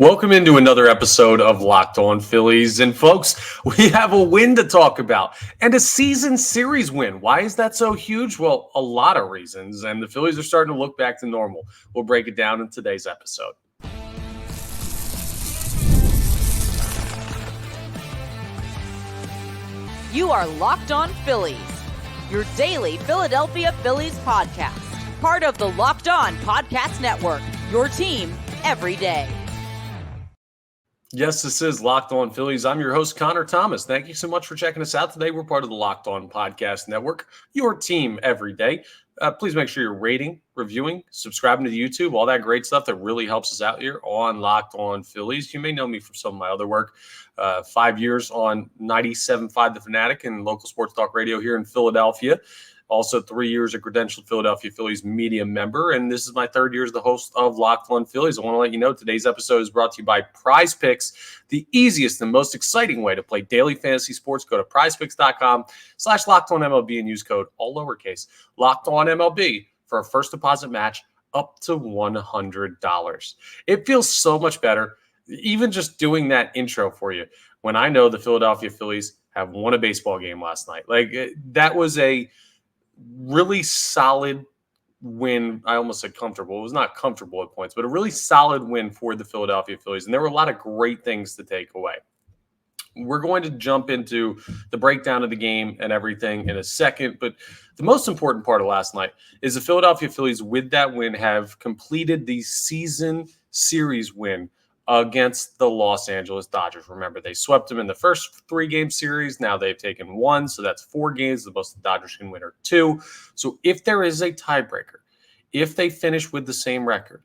Welcome into another episode of Locked On Phillies. And folks, we have a win to talk about and a season series win. Why is that so huge? Well, a lot of reasons. And the Phillies are starting to look back to normal. We'll break it down in today's episode. You are Locked On Phillies, your daily Philadelphia Phillies podcast. Part of the Locked On Podcast Network, your team every day. Yes, this is Locked On Phillies. I'm your host, Connor Thomas. Thank you so much for checking us out today. We're part of the Locked On Podcast Network, your team every day. Please make sure you're rating, reviewing, subscribing to YouTube, all that great stuff that really helps us out here on Locked On Phillies. You may know me from some of my other work. 5 years on 97.5 The Fanatic and local sports talk radio here in Philadelphia. Also 3 years a credentialed Philadelphia Phillies media member, and this is my third year as the host of Locked On Phillies. I want to let you know today's episode is brought to you by Prize Picks, the easiest and most exciting way to play daily fantasy sports. Go to prizepicks.com/LockedOnMLB and use code, all lowercase, LockedOnMLB for a first deposit match up to $100. It feels so much better, even just doing that intro for you, when I know the Philadelphia Phillies have won a baseball game last night. That was a really solid win. I almost said comfortable. It was not comfortable at points, but a really solid win for the Philadelphia Phillies. And there were a lot of great things to take away. We're going to jump into the breakdown of the game and everything in a second. But the most important part of last night is the Philadelphia Phillies, with that win, have completed the season series win against the Los Angeles Dodgers. Remember, they swept them in the first 3-game series. Now they've taken 1, so that's 4 games. The most the Dodgers can win are 2. So if there is a tiebreaker, if they finish with the same record,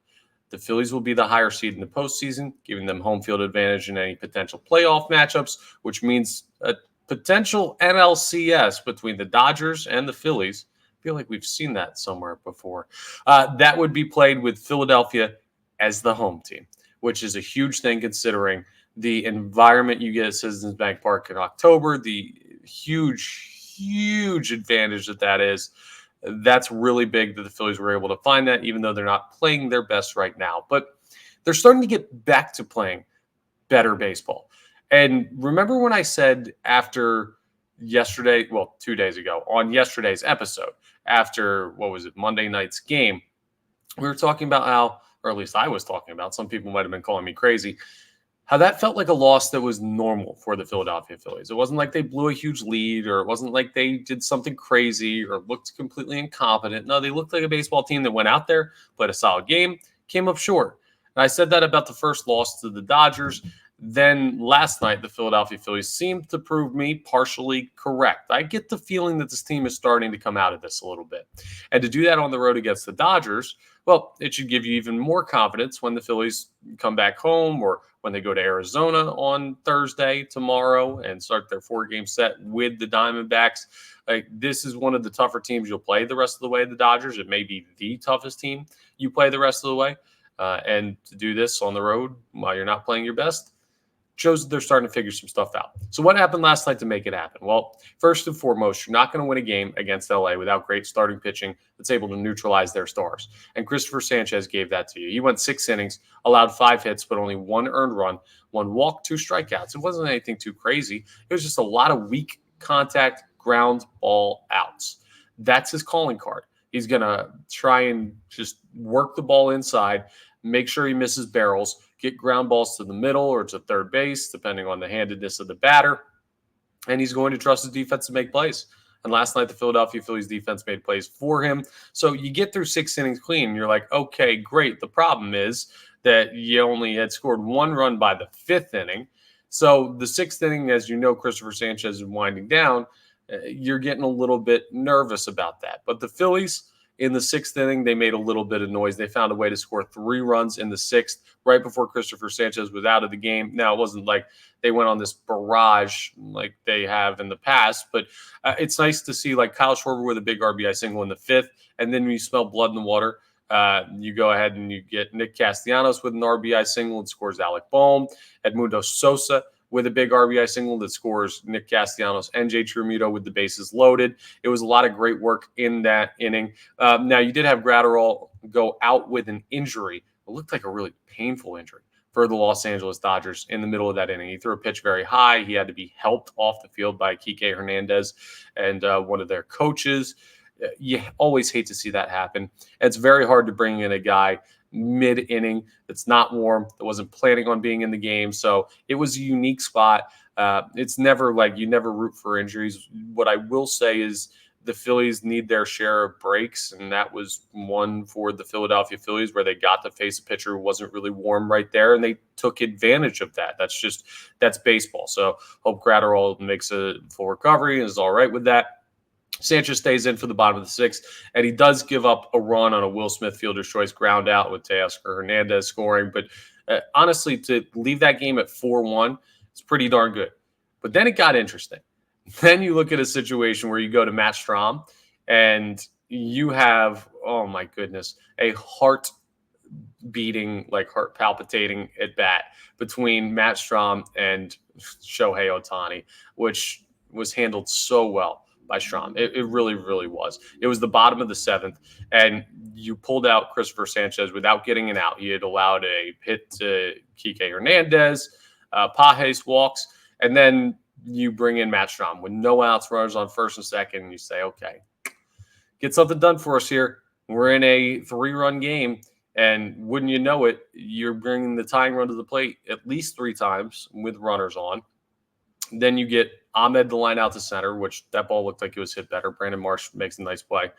the Phillies will be the higher seed in the postseason, giving them home field advantage in any potential playoff matchups, which means a potential NLCS between the Dodgers and the Phillies. I feel like we've seen that somewhere before. That would be played with Philadelphia as the home team, which is a huge thing considering the environment you get at Citizens Bank Park in October, the huge advantage that is. That's really big that the Phillies were able to find that, even though they're not playing their best right now. But they're starting to get back to playing better baseball. And remember when I said after yesterday, 2 days ago, on yesterday's episode, after, Monday night's game, we were talking about how, or at least I was talking about, some people might have been calling me crazy, how that felt like a loss that was normal for the Philadelphia Phillies. It wasn't like they blew a huge lead, or it wasn't like they did something crazy or looked completely incompetent. No, they looked like a baseball team that went out there, played a solid game, came up short. And I said that about the first loss to the Dodgers. Then last night, the Philadelphia Phillies seemed to prove me partially correct. I get the feeling that this team is starting to come out of this a little bit. And to do that on the road against the Dodgers, well, it should give you even more confidence when the Phillies come back home, or when they go to Arizona on Thursday, tomorrow, and start their 4-game set with the Diamondbacks. This is one of the tougher teams you'll play the rest of the way, the Dodgers. It may be the toughest team you play the rest of the way. And to do this on the road while you're not playing your best shows that they're starting to figure some stuff out. So what happened last night to make it happen? Well, first and foremost, you're not going to win a game against LA without great starting pitching that's able to neutralize their stars. And Cristopher Sanchez gave that to you. He went 6 innings, allowed 5 hits, but only 1 earned run, 1 walk, 2 strikeouts. It wasn't anything too crazy. It was just a lot of weak contact ground ball outs. That's his calling card. He's going to try and just work the ball inside, make sure he misses barrels, get ground balls to the middle or to third base, depending on the handedness of the batter. And he's going to trust his defense to make plays. And last night, the Philadelphia Phillies defense made plays for him. So you get through 6 innings clean, and you're like, okay, great. The problem is that you only had scored 1 run by the 5th inning. So the 6th inning, as you know, Cristopher Sanchez is winding down. You're getting a little bit nervous about that. But the Phillies, in the 6th inning, they made a little bit of noise. They found a way to score 3 runs in the 6th, right before Cristopher Sanchez was out of the game. Now, it wasn't like they went on this barrage like they have in the past, but it's nice to see like Kyle Schwarber with a big RBI single in the 5th, and then when you smell blood in the water, you go ahead and you get Nick Castellanos with an RBI single and scores Alec Bohm. Edmundo Sosa with a big RBI single that scores Nick Castellanos and Jay Trumuto with the bases loaded. It was a lot of great work in that inning. Now, you did have Gratterall go out with an injury It looked like a really painful injury for the Los Angeles Dodgers in the middle of that inning. He threw a pitch very high. He had to be helped off the field by Kike Hernandez and one of their coaches. You always hate to see that happen. And it's very hard to bring in a guy mid-inning that's not warm, that wasn't planning on being in the game. So it was a unique spot. It's never like you never root for injuries. What I will say is the Phillies need their share of breaks, and that was one for the Philadelphia Phillies where they got to face a pitcher who wasn't really warm right there, and they took advantage of that. That's baseball. So hope Gratterall makes a full recovery and is all right with that. Sanchez stays in for the bottom of the sixth, and he does give up a run on a Will Smith fielder's choice ground out with Teoscar Hernandez scoring. But honestly, to leave that game at 4-1, it's pretty darn good. But then it got interesting. Then you look at a situation where you go to Matt Strahm and you have, oh my goodness, a heart palpitating at bat between Matt Strahm and Shohei Ohtani, which was handled so well by Strahm. It really, really was. It was the bottom of the seventh, and you pulled out Cristopher Sanchez without getting an out. He had allowed a hit to Kike Hernandez, Pages walks, and then you bring in Matt Strahm with no outs, runners on first and second, and you say, okay, get something done for us here. We're in a 3-run game, and wouldn't you know it, you're bringing the tying run to the plate at least 3 times with runners on. Then you get Ahmed the line out to center, which that ball looked like it was hit better. Brandon Marsh makes a nice play.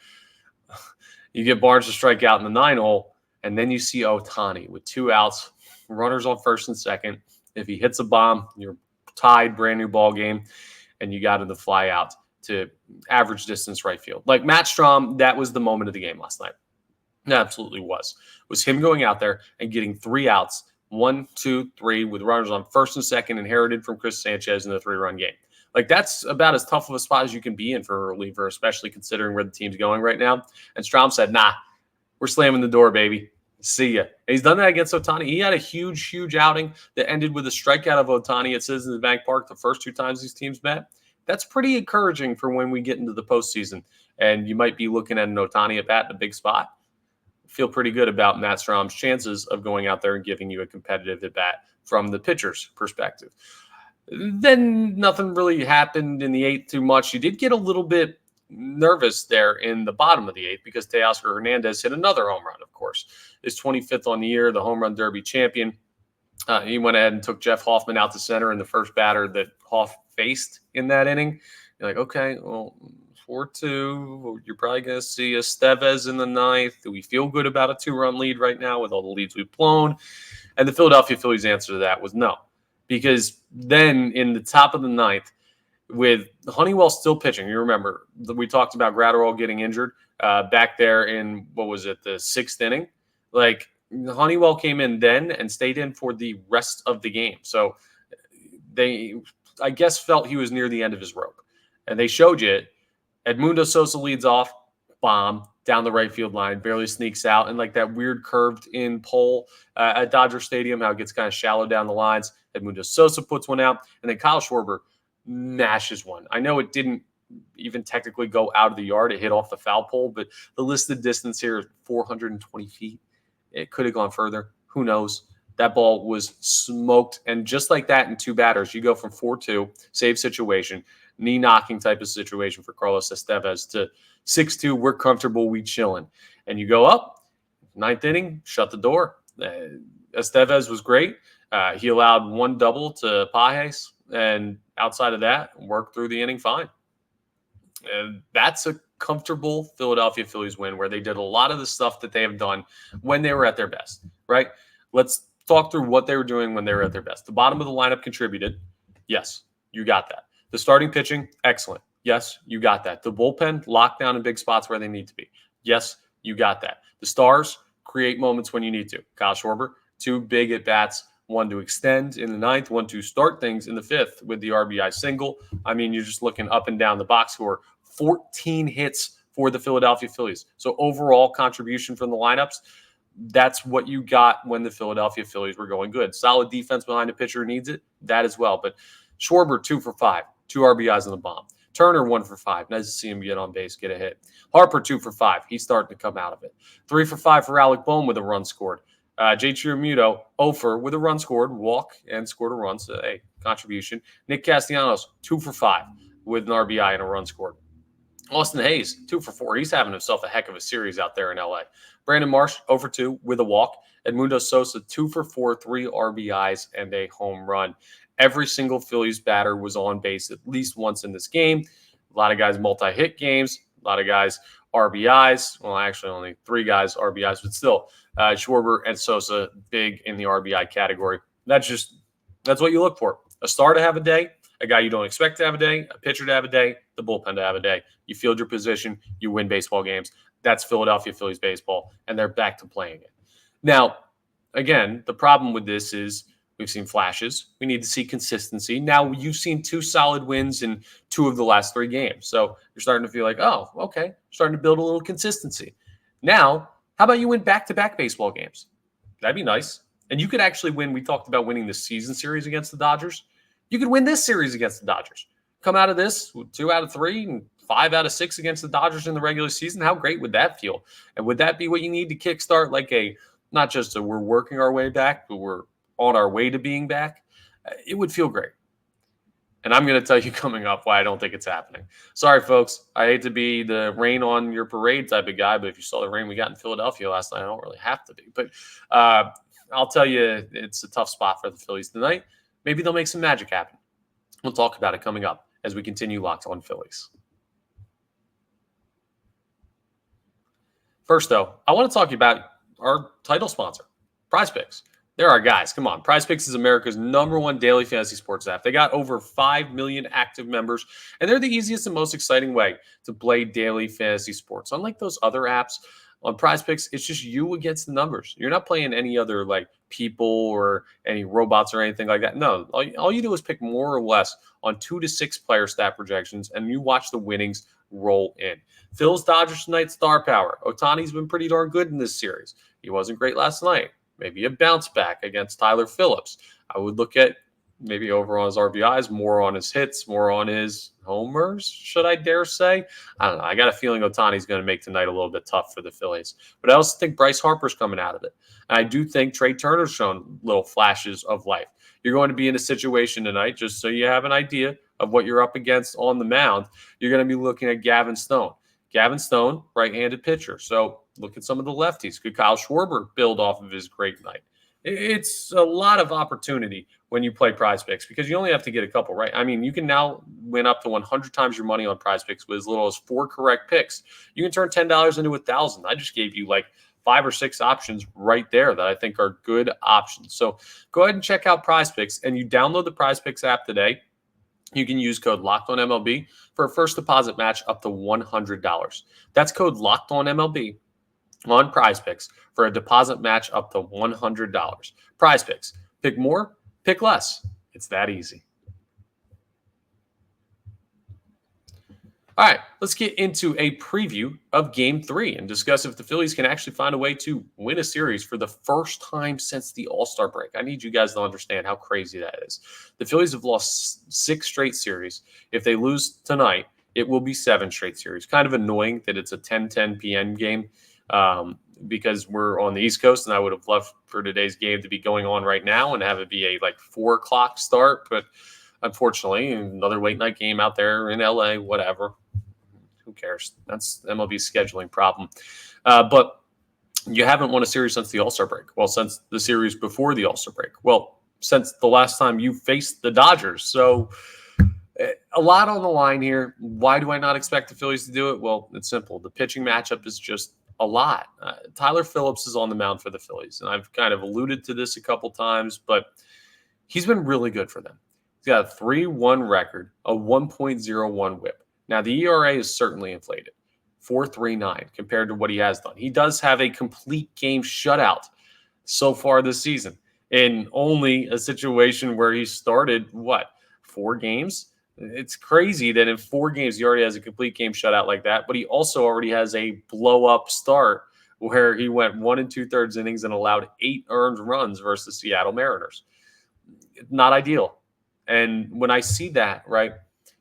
You get Barnes to strike out in the 9-hole, and then you see Ohtani with 2 outs, runners on first and second. If he hits a bomb, you're tied, brand new ball game, and you got him to fly out to average distance right field. Like Matt Strahm, that was the moment of the game last night. It absolutely was. It was him going out there and getting 3 outs, 1, 2, 3, with runners on first and second, inherited from Chris Sanchez in the 3-run game. Like, that's about as tough of a spot as you can be in for a reliever, especially considering where the team's going right now. And Strahm said, nah, we're slamming the door, baby. See ya. And he's done that against Ohtani. He had a huge, huge outing that ended with a strikeout of Ohtani at Citizens Bank Park the first 2 times these teams met. That's pretty encouraging for when we get into the postseason. And you might be looking at an Ohtani at bat in a big spot. Feel pretty good about Matt Strahm's chances of going out there and giving you a competitive at bat from the pitcher's perspective. Then nothing really happened in the 8th too much. You did get a little bit nervous there in the bottom of the 8th because Teoscar Hernandez hit another home run, of course. His 25th on the year, the home run derby champion. He went ahead and took Jeff Hoffman out to center in the first batter that Hoff faced in that inning. You're like, okay, well, 4-2. You're probably going to see Estevez in the 9th. Do we feel good about a 2-run lead right now with all the leads we've blown? And the Philadelphia Phillies answer to that was no. Because then in the top of the 9th, with Honeywell still pitching, you remember we talked about Gratterall getting injured back there in, what was it, the 6th inning? Like, Honeywell came in then and stayed in for the rest of the game. So they, I guess, felt he was near the end of his rope. And they showed you it. Edmundo Sosa leads off, bomb, down the right field line, barely sneaks out. And like that weird curved in pole at Dodger Stadium, how it gets kind of shallow down the lines. Edmundo Sosa puts one out. And then Kyle Schwarber mashes one. I know it didn't even technically go out of the yard. It hit off the foul pole, but the listed distance here is 420 feet. It could have gone further. Who knows? That ball was smoked. And just like that in 2 batters, you go from 4-2, save situation, knee-knocking type of situation for Carlos Estevez to 6-2, we're comfortable, we chilling. And you go up, 9th inning, shut the door. Estevez was great. He allowed 1 double to Pages, and outside of that, worked through the inning fine. And that's a comfortable Philadelphia Phillies win where they did a lot of the stuff that they have done when they were at their best, right? Let's talk through what they were doing when they were at their best. The bottom of the lineup contributed. Yes, you got that. The starting pitching, excellent. Yes, you got that. The bullpen, locked down in big spots where they need to be. Yes, you got that. The stars, create moments when you need to. Kyle Schwarber, 2 big at-bats, 1 to extend in the 9th, 1 to start things in the 5th with the RBI single. I mean, you're just looking up and down the box score. 14 hits for the Philadelphia Phillies. So overall contribution from the lineups, that's what you got when the Philadelphia Phillies were going good. Solid defense behind a pitcher who needs it, that as well. But Schwarber, 2 for 5, 2 RBIs on the bomb. Turner, 1 for 5. Nice to see him get on base, get a hit. Harper, 2 for 5. He's starting to come out of it. 3 for 5 for Alec Boehm with a run scored. J.T. Realmuto, 0 with a run scored, walk, and scored a run. So, hey, contribution. Nick Castellanos, 2 for 5 with an RBI and a run scored. Austin Hayes, 2 for 4. He's having himself a heck of a series out there in LA. Brandon Marsh, 0 for 2 with a walk. Edmundo Sosa, 2 for 4, 3 RBIs, and a home run. Every single Phillies batter was on base at least once in this game. A lot of guys multi-hit games. A lot of guys RBIs. Well, actually, only 3 guys RBIs, but still, Schwarber and Sosa big in the RBI category. That's what you look for. A star to have a day, a guy you don't expect to have a day, a pitcher to have a day, the bullpen to have a day. You field your position, you win baseball games. That's Philadelphia Phillies baseball, and they're back to playing it. Now, again, the problem with this is we've seen flashes. We need to see consistency. Now, you've seen 2 solid wins in 2 of the last 3 games. So you're starting to feel like, oh, okay, starting to build a little consistency. Now, how about you win back-to-back baseball games? That'd be nice. And you could actually win. We talked about winning the season series against the Dodgers. You could win this series against the Dodgers. Come out of this with 2 out of 3 and 5 out of 6 against the Dodgers in the regular season. How great would that feel? And would that be what you need to kickstart like not just we're working our way back, but we're on our way to being back? It would feel great. And I'm going to tell you coming up why I don't think it's happening. Sorry, folks. I hate to be the rain on your parade type of guy, but if you saw the rain we got in Philadelphia last night, I don't really have to be. But I'll tell you, it's a tough spot for the Phillies tonight. Maybe they'll make some magic happen. We'll talk about it coming up as we continue Locked On Phillies. First, though, I want to talk about our title sponsor, Prize Picks. They're our guys. Come on. Prize Picks is America's #1 daily fantasy sports app. They got over 5 million active members, and they're the easiest and most exciting way to play daily fantasy sports. Unlike those other apps, on Prize Picks, it's just you against the numbers. You're not playing any other people or any robots or anything like that. No, all you do is pick more or less on 2 to 6 player stat projections, and you watch the winnings roll in. Phil's Dodgers tonight, star power. Ohtani's been pretty darn good in this series. He wasn't great last night. Maybe a bounce back against Tyler Phillips. I would look at maybe over on his RBIs, more on his hits, more on his homers, should I dare say? I don't know. I got a feeling Ohtani's going to make tonight a little bit tough for the Phillies. But I also think Bryce Harper's coming out of it. And I do think Trey Turner's shown little flashes of life. You're going to be in a situation tonight, just so you have an idea of what you're up against on the mound. You're going to be looking at Gavin Stone. Gavin Stone, right-handed pitcher. So look at some of the lefties. Could Kyle Schwarber build off of his great night? It's a lot of opportunity when you play Prize Picks because you only have to get a couple right. I mean, you can now win up to 100 times your money on Prize Picks with as little as 4 correct picks. You can turn $10 into $1,000. I just gave you 5 or 6 options right there that I think are good options. So go ahead and check out Prize Picks, and you download the Prize Picks app today. You can use code LOCKEDONMLB for a first deposit match up to $100. That's code LOCKEDONMLB on Prize Picks for a deposit match up to $100. Prize Picks. Pick more, pick less. It's that easy. All right, let's get into a preview of Game 3 and discuss if the Phillies can actually find a way to win a series for the first time since the All-Star break. I need you guys to understand how crazy that is. The Phillies have lost 6 straight series. If they lose tonight, it will be 7 straight series. Kind of annoying that it's a 10:10 p.m. game because we're on the East Coast, and I would have loved for today's game to be going on right now and have it be a 4 o'clock start. But unfortunately, another late night game out there in LA, whatever. Who cares? That's MLB's scheduling problem. But you haven't won a series since the All-Star break. Well, since the series before the All-Star break. Well, since the last time you faced the Dodgers. So a lot on the line here. Why do I not expect the Phillies to do it? Well, it's simple. The pitching matchup is just a lot. Tyler Phillips is on the mound for the Phillies, and I've kind of alluded to this a couple times, but he's been really good for them. He's got a 3.1 record, a 1.01 whip. Now, the ERA is certainly inflated, 4.39 compared to what he has done. He does have a complete game shutout so far this season in only a situation where he started, 4 games? It's crazy that in 4 games he already has a complete game shutout like that, but he also already has a blow-up start where he went 1 2/3 innings and allowed 8 earned runs versus Seattle Mariners. Not ideal. And when I see that, right,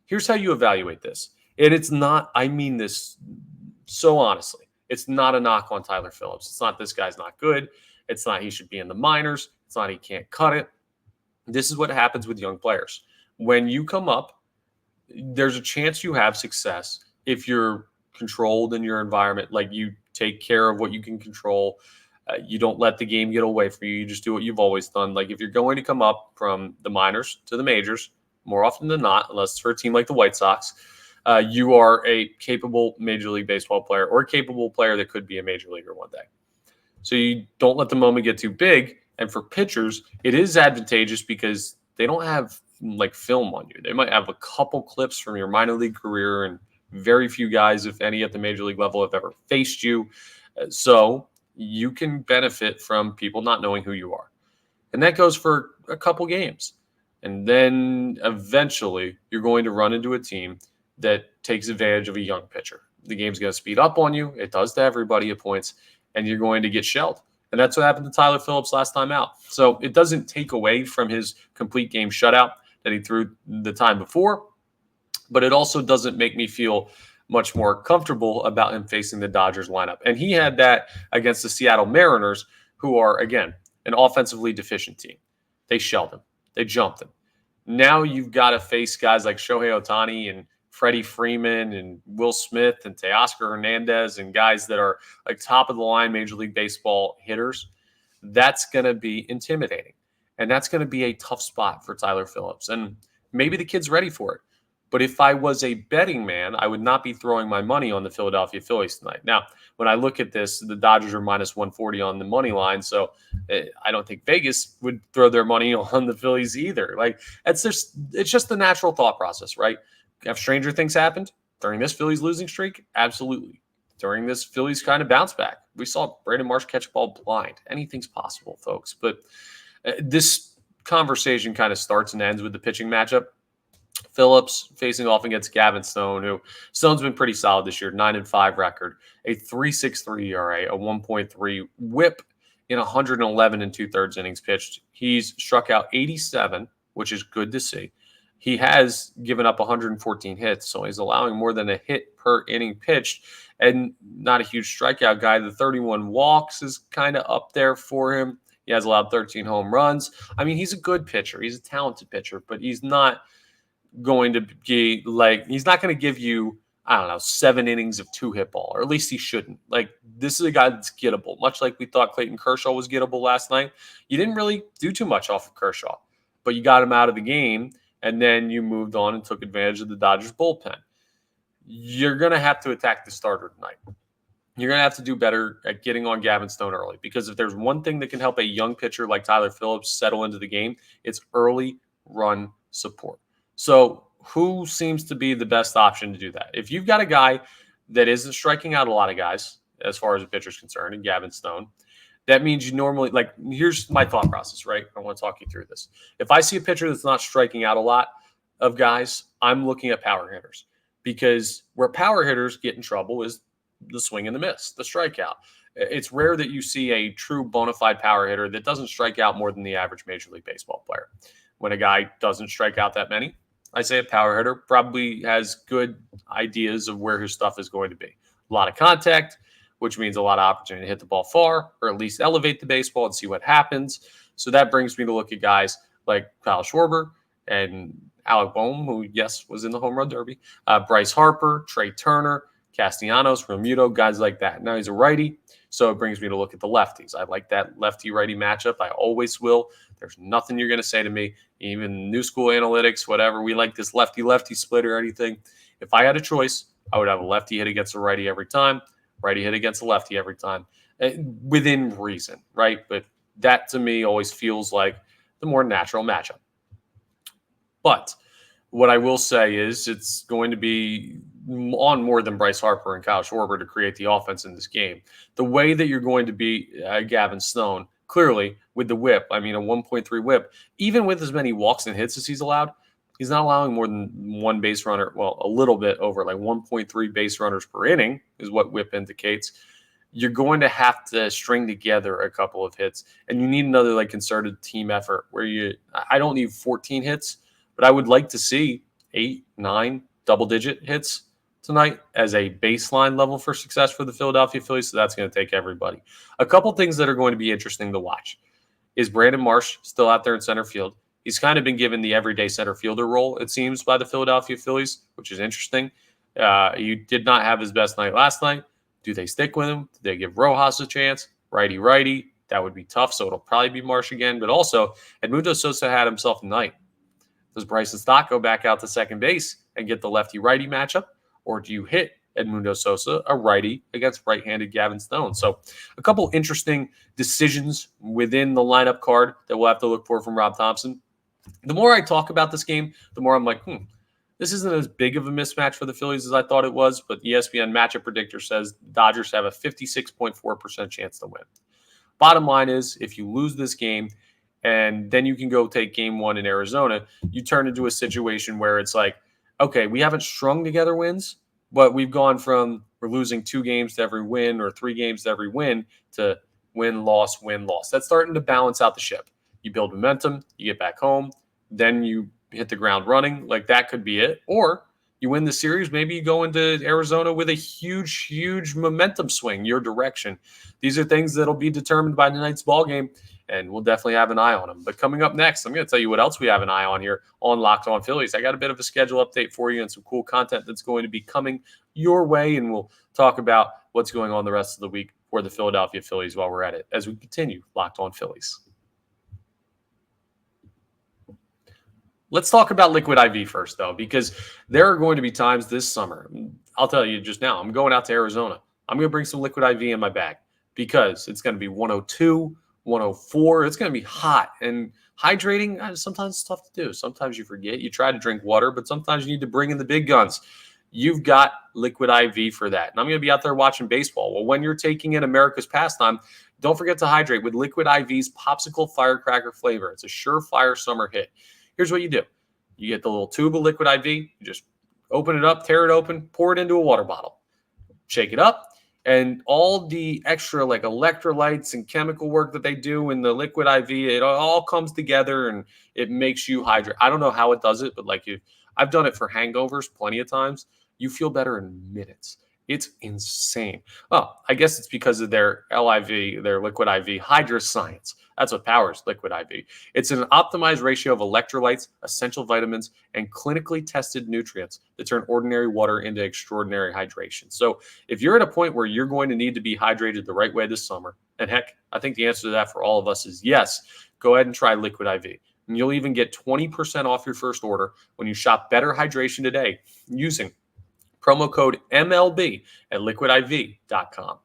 here's how you evaluate this. And it's not, I mean this so honestly, it's not a knock on Tyler Phillips. It's not this guy's not good. It's not he should be in the minors. It's not he can't cut it. This is what happens with young players. When you come up, there's a chance you have success if you're controlled in your environment, like you take care of what you can control. You don't let the game get away from you. You just do what you've always done. Like if you're going to come up from the minors to the majors, more often than not, unless it's for a team like the White Sox, you are a capable Major League Baseball player or a capable player that could be a major leaguer one day. So you don't let the moment get too big. And for pitchers, it is advantageous because they don't have like film on you. They might have a couple clips from your minor league career, and very few guys, if any, at the major league level have ever faced you. So you can benefit from people not knowing who you are. And that goes for a couple games. And then eventually you're going to run into a team that takes advantage of a young pitcher. The game's going to speed up on you. It does to everybody at points, and you're going to get shelled. And that's what happened to Tyler Phillips last time out. So it doesn't take away from his complete game shutout that he threw the time before, but it also doesn't make me feel much more comfortable about him facing the Dodgers lineup. And he had that against the Seattle Mariners, who are, again, an offensively deficient team. They shelled him. They jumped him. Now you've got to face guys like Shohei Ohtani and Freddie Freeman and Will Smith and Teoscar Hernandez and guys that are like top of the line Major League Baseball hitters. That's going to be intimidating. And that's going to be a tough spot for Tyler Phillips. And maybe the kid's ready for it. But if I was a betting man, I would not be throwing my money on the Philadelphia Phillies tonight. Now, when I look at this, the Dodgers are minus 140 on the money line. So I don't think Vegas would throw their money on the Phillies either. Like it's just the natural thought process, right? Have stranger things happened during this Phillies losing streak? Absolutely. During this Phillies kind of bounce back, we saw Brandon Marsh catch a ball blind. Anything's possible, folks. But this conversation kind of starts and ends with the pitching matchup. Phillips facing off against Gavin Stone, who Stone's been pretty solid this year, 9-5 record, a 3.63 ERA, a 1.3 WHIP in 111 2/3 innings pitched. He's struck out 87, which is good to see. He has given up 114 hits, so he's allowing more than a hit per inning pitched, and not a huge strikeout guy. The 31 walks is kind of up there for him. He has allowed 13 home runs. I mean, he's a good pitcher. He's a talented pitcher, but he's not going to be like, he's not going to give you, I don't know, 7 innings of 2-hit ball, or at least he shouldn't. Like, this is a guy that's gettable, much like we thought Clayton Kershaw was gettable last night. You didn't really do too much off of Kershaw, but you got him out of the game, and then you moved on and took advantage of the Dodgers bullpen. You're going to have to attack the starter tonight. You're going to have to do better at getting on Gavin Stone early, because if there's one thing that can help a young pitcher like Tyler Phillips settle into the game, it's early run support. So who seems to be the best option to do that? If you've got a guy that isn't striking out a lot of guys, as far as a pitcher's concerned, and Gavin Stone, that means you normally, like, here's my thought process, right? I want to talk you through this. If I see a pitcher that's not striking out a lot of guys, I'm looking at power hitters, because where power hitters get in trouble is the swing and the miss, the strikeout. It's rare that you see a true bona fide power hitter that doesn't strike out more than the average Major League Baseball player. When a guy doesn't strike out that many, I say a power hitter probably has good ideas of where his stuff is going to be. A lot of contact, which means a lot of opportunity to hit the ball far, or at least elevate the baseball and see what happens. So that brings me to look at guys like Kyle Schwarber and Alec Boehm, who, yes, was in the home run derby, Bryce Harper, Trey Turner, Castellanos, Realmuto, guys like that. Now he's a righty, so it brings me to look at the lefties. I like that lefty-righty matchup. I always will. There's nothing you're going to say to me, even new school analytics, whatever. We like this lefty-lefty split or anything. If I had a choice, I would have a lefty hit against a righty every time, righty hit against a lefty every time, within reason, right? But that, to me, always feels like the more natural matchup. But what I will say is it's going to be on more than Bryce Harper and Kyle Schwarber to create the offense in this game. The way that you're going to beat Gavin Stone, clearly, with the whip, I mean, a 1.3 whip, even with as many walks and hits as he's allowed, he's not allowing more than one base runner, well, a little bit over, like 1.3 base runners per inning is what whip indicates. You're going to have to string together a couple of hits, and you need another like concerted team effort where I don't need 14 hits, but I would like to see 8, 9 double-digit hits tonight as a baseline level for success for the Philadelphia Phillies. So that's going to take everybody. A couple things that are going to be interesting to watch is Brandon Marsh still out there in center field. He's kind of been given the everyday center fielder role, it seems, by the Philadelphia Phillies, which is interesting. He did not have his best night last night. Do they stick with him? Do they give Rojas a chance? Righty. That would be tough, so it'll probably be Marsh again. But also, Edmundo Sosa had himself a night. Does Bryson Stott go back out to second base and get the lefty-righty matchup? Or do you hit Edmundo Sosa, a righty, against right-handed Gavin Stone? So a couple interesting decisions within the lineup card that we'll have to look for from Rob Thompson. The more I talk about this game, the more I'm like, this isn't as big of a mismatch for the Phillies as I thought it was, but ESPN Matchup Predictor says the Dodgers have a 56.4% chance to win. Bottom line is, if you lose this game and then you can go take game one in Arizona, you turn into a situation where it's like, okay, we haven't strung together wins, but we've gone from we're losing 2 games to every win or 3 games to every win to win, loss, win, loss. That's starting to balance out the ship. You build momentum, you get back home, then you hit the ground running. Like that could be it. Or you win the series, maybe you go into Arizona with a huge momentum swing your direction. These are things that'll be determined by tonight's ball game, and we'll definitely have an eye on them. But coming up next, I'm going to tell you what else we have an eye on here on Locked On Phillies. I got a bit of a schedule update for you and some cool content that's going to be coming your way, and we'll talk about what's going on the rest of the week for the Philadelphia Phillies while we're at it as we continue Locked On Phillies. Let's talk about Liquid IV first, though, because there are going to be times this summer. I'll tell you just now, I'm going out to Arizona. I'm going to bring some Liquid IV in my bag because it's going to be 102, 104. It's going to be hot. And hydrating, sometimes it's tough to do. Sometimes you forget. You try to drink water, but sometimes you need to bring in the big guns. You've got Liquid IV for that. And I'm going to be out there watching baseball. Well, when you're taking in America's pastime, don't forget to hydrate with Liquid IV's Popsicle Firecracker flavor. It's a surefire summer hit. Here's what you do. You get the little tube of Liquid IV. You just open it up, tear it open, pour it into a water bottle. Shake it up. And all the extra like electrolytes and chemical work that they do in the Liquid IV, it all comes together and it makes you hydrate. I don't know how it does it, but I've done it for hangovers plenty of times. You feel better in minutes. It's insane. Oh, I guess it's because of their LIV, their Liquid IV Hydra Science. That's what powers Liquid IV. It's an optimized ratio of electrolytes, essential vitamins, and clinically tested nutrients that turn ordinary water into extraordinary hydration. So if you're at a point where you're going to need to be hydrated the right way this summer, and heck, I think the answer to that for all of us is yes, go ahead and try Liquid IV. And you'll even get 20% off your first order when you shop Better Hydration today using promo code MLB at liquidiv.com.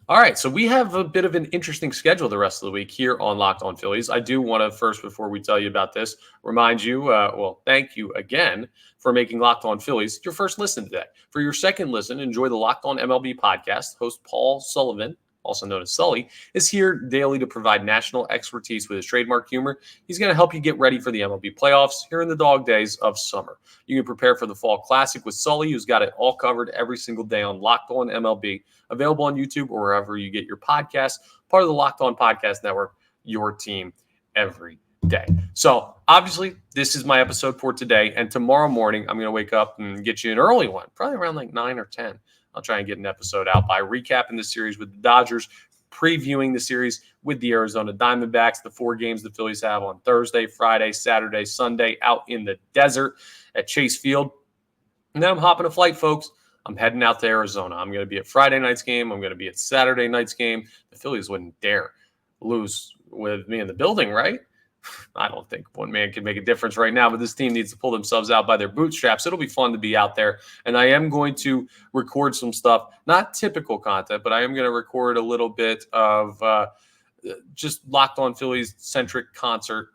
All right, so we have a bit of an interesting schedule the rest of the week here on Locked On Phillies. I do want to first, before we tell you about this, remind you, thank you again for making Locked On Phillies your first listen today. For your second listen, enjoy the Locked On MLB podcast. Host Paul Sullivan, also known as Sully, is here daily to provide national expertise with his trademark humor. He's going to help you get ready for the MLB playoffs here in the dog days of summer. You can prepare for the Fall Classic with Sully, who's got it all covered every single day on Locked On MLB, available on YouTube or wherever you get your podcasts, part of the Locked On Podcast Network, your team every day. So obviously, this is my episode for today, and tomorrow morning, I'm going to wake up and get you an early one, probably around like 9 or 10. I'll try and get an episode out by recapping the series with the Dodgers, previewing the series with the Arizona Diamondbacks, the 4 games the Phillies have on Thursday, Friday, Saturday, Sunday, out in the desert at Chase Field. And then I'm hopping a flight, folks. I'm heading out to Arizona. I'm going to be at Friday night's game. I'm going to be at Saturday night's game. The Phillies wouldn't dare lose with me in the building, right? I don't think one man can make a difference right now, but this team needs to pull themselves out by their bootstraps. It'll be fun to be out there. And I am going to record some stuff, not typical content, but I am going to record a little bit of just Locked On Phillies centric content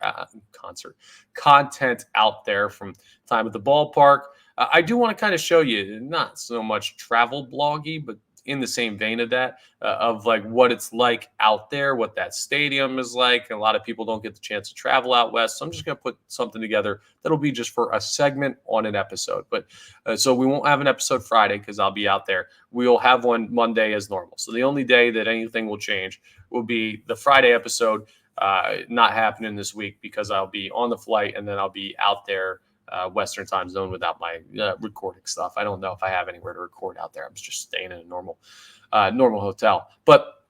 out there from time at the ballpark. I do want to kind of show you, not so much travel bloggy, but in the same vein of that, of like what it's like out there, what that stadium is like. A lot of people don't get the chance to travel out west. So I'm just going to put something together that'll be just for a segment on an episode. But so we won't have an episode Friday because I'll be out there. We'll have one Monday as normal. So the only day that anything will change will be the Friday episode not happening this week because I'll be on the flight and then I'll be out there Western time zone without my recording stuff. I don't know if I have anywhere to record out there. I'm just staying in a normal hotel. But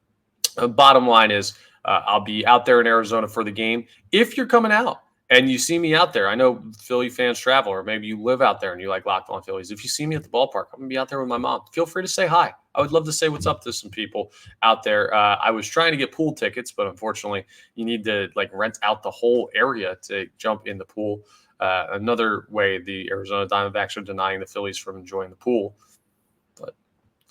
bottom line is I'll be out there in Arizona for the game. If you're coming out and you see me out there, I know Philly fans travel, or maybe you live out there and you like Locked On Phillies. If you see me at the ballpark, I'm going to be out there with my mom. Feel free to say hi. I would love to say what's up to some people out there. I was trying to get pool tickets, but unfortunately, you need to rent out the whole area to jump in the pool. Another way the Arizona Diamondbacks are denying the Phillies from enjoying the pool. But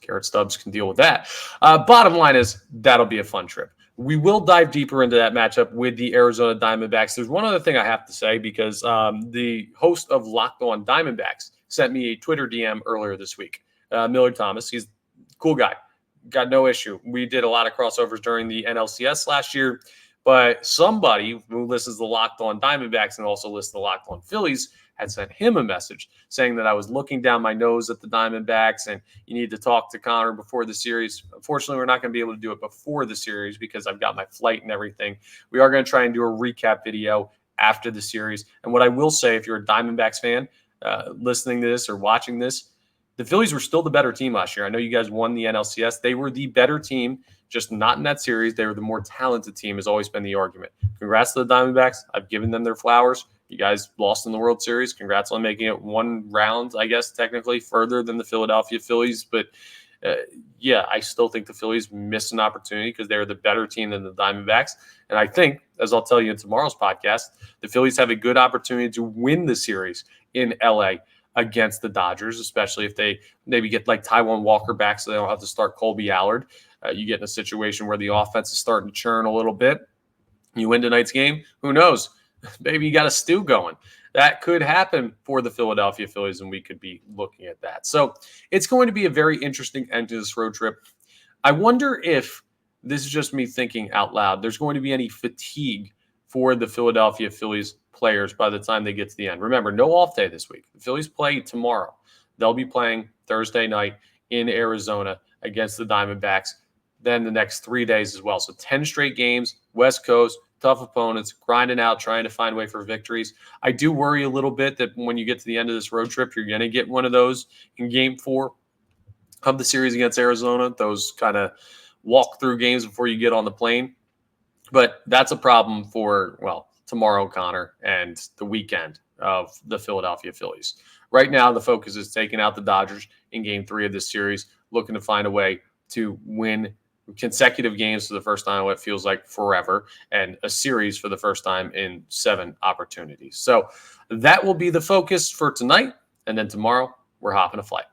Garrett Stubbs can deal with that. Bottom line is that'll be a fun trip. We will dive deeper into that matchup with the Arizona Diamondbacks. There's one other thing I have to say because the host of Locked On Diamondbacks sent me a Twitter DM earlier this week. Miller Thomas, he's a cool guy. Got no issue. We did a lot of crossovers during the NLCS last year, but somebody who listens to Locked On Diamondbacks and also listens to Locked On Phillies had sent him a message saying that I was looking down my nose at the Diamondbacks and you need to talk to Connor before the series. Unfortunately, we're not going to be able to do it before the series because I've got my flight and everything. We are going to try and do a recap video after the series. And what I will say, if you're a Diamondbacks fan listening to this or watching this, the Phillies were still the better team last year. I know you guys won the NLCS. They were the better team, just not in that series. They were the more talented team, has always been the argument. Congrats to the Diamondbacks. I've given them their flowers. You guys lost in the World Series. Congrats on making it one round, I guess, technically further than the Philadelphia Phillies. But, yeah, I still think the Phillies missed an opportunity because they were the better team than the Diamondbacks. And I think, as I'll tell you in tomorrow's podcast, the Phillies have a good opportunity to win the series in L.A. against the Dodgers, especially if they maybe get Taijuan Walker back so they don't have to start Colby Allard. You get in a situation where the offense is starting to churn a little bit. You win tonight's game, who knows? Maybe you got a stew going. That could happen for the Philadelphia Phillies, and we could be looking at that. So it's going to be a very interesting end to this road trip. I wonder if this is just me thinking out loud. There's going to be any fatigue for the Philadelphia Phillies players by the time they get to the end. Remember, no off day this week. The Phillies play tomorrow. They'll be playing Thursday night in Arizona against the Diamondbacks, then the next 3 days as well. So 10 straight games, West Coast, tough opponents, grinding out, trying to find a way for victories. I do worry a little bit that when you get to the end of this road trip, you're going to get one of those in Game 4 of the series against Arizona, those kind of walk-through games before you get on the plane. But that's a problem for, tomorrow, Connor, and the weekend of the Philadelphia Phillies. Right now, the focus is taking out the Dodgers in Game 3 of this series, looking to find a way to win consecutive games for the first time in what feels like forever, and a series for the first time in 7 opportunities. So that will be the focus for tonight, and then tomorrow we're hopping a flight.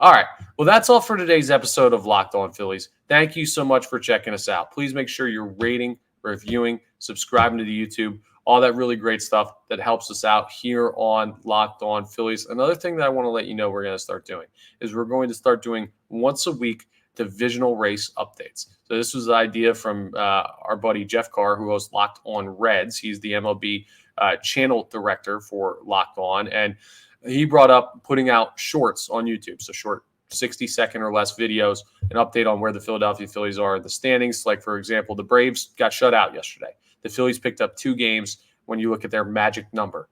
All right. Well, that's all for today's episode of Locked On Phillies. Thank you so much for checking us out. Please make sure you're rating, reviewing, subscribing to the YouTube, all that really great stuff that helps us out here on Locked On Phillies. Another thing that I want to let you know we're going to start doing is we're going to start doing once a week divisional race updates. So this was the idea from our buddy Jeff Carr, who hosts Locked On Reds. He's the MLB channel director for Locked On, and he brought up putting out shorts on YouTube, so short 60-second or less videos, an update on where the Philadelphia Phillies are in the standings. Like, for example, the Braves got shut out yesterday. The Phillies picked up 2 games when you look at their magic number.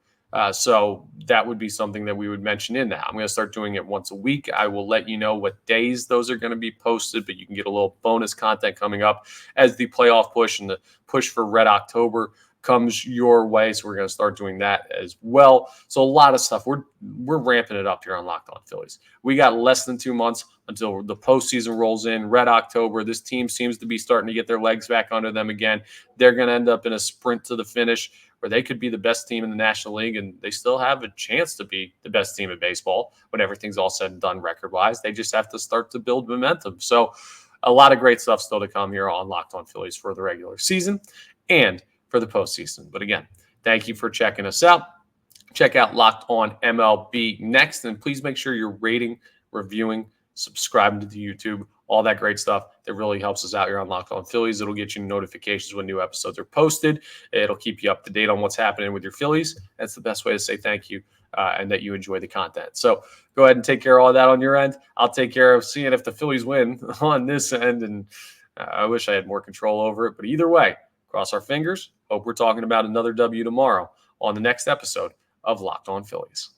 So that would be something that we would mention in that. I'm going to start doing it once a week. I will let you know what days those are going to be posted, but you can get a little bonus content coming up as the playoff push and the push for Red October comes your way. So we're going to start doing that as well. So a lot of stuff. We're ramping it up here on Locked On Phillies. We got less than 2 months until the postseason rolls in. Red October. This team seems to be starting to get their legs back under them again. They're going to end up in a sprint to the finish where they could be the best team in the National League, and they still have a chance to be the best team in baseball when everything's all said and done record-wise. They just have to start to build momentum. So a lot of great stuff still to come here on Locked On Phillies for the regular season and for the postseason. But again, thank you for checking us out. Check out Locked On MLB next, and please make sure you're rating, reviewing, subscribing to the YouTube, all that great stuff that really helps us out here on Locked On Phillies. It'll get you notifications when new episodes are posted. It'll keep you up to date on what's happening with your Phillies. That's the best way to say thank you and that you enjoy the content. So go ahead and take care of all that on your end. I'll take care of seeing if the Phillies win on this end, and I wish I had more control over it. But either way, cross our fingers. Hope we're talking about another W tomorrow on the next episode of Locked On Phillies.